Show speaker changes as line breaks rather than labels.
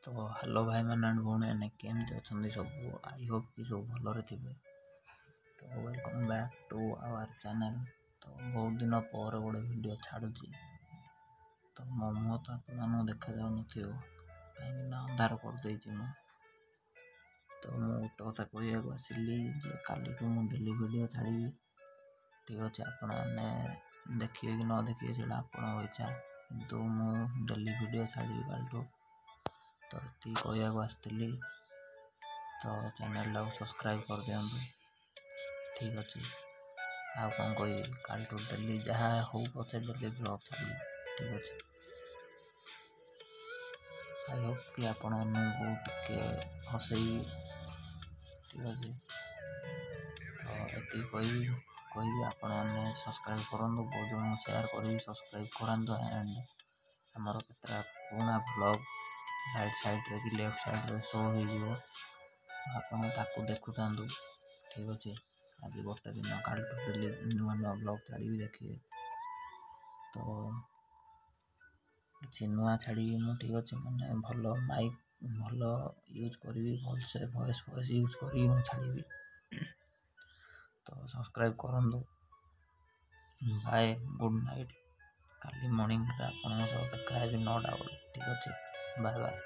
तो हेलो भाई मैंने भौणी केमती अच्छा सब आई होप कि सब भलरे थे। तो welcome back to our channel. तो बहुत दिन पर गोटे वीडियो छाड़ुची तो मो मुँह तो आप देखा जाऊन कहीं अंधार करदे तो मुझे कथा कहवाक आसिली काली डेली वीडियो छाड़ी। ठीक अच्छे आपने देखिए कि न देखिए से आपको इच्छा किंतु मु डेली वीडियो छाड़ी कालू तो ये कहवाक आसती। तो चैनल टाक सब्सक्राइब कर दिंतु। ठीक अच्छे आ कौन कह कालू डेली जहाँ हो पचे डेली ब्लॉग छाड़ी। ठीक अच्छे आई होप कि आपण टे हसई। ठीक अच्छे तो ये कही आपण मैंने सब्सक्राइब करूँ बहुत जन शेयर करी सब्सक्राइब करातु। एंड आमर केतटा पुराणा ब्लॉग राइट साइड कि लेफ्ट साइड शो हो आपको देखु था। ठीक अच्छे आज गोटे दिन काल डेली नुआ नुआ ब्लॉग छाड़ी देखिए तो कि नुआ छाड़ी मु। ठीक अच्छे मैंने भल माइक भल यूज करी भलसे वॉइस यूज करी छाड़ी। तो सब्सक्राइब करूँ। बाय गुड नाइट काली मॉर्निंग आप देखा 9टा। ठीक अच्छे बाय बाय।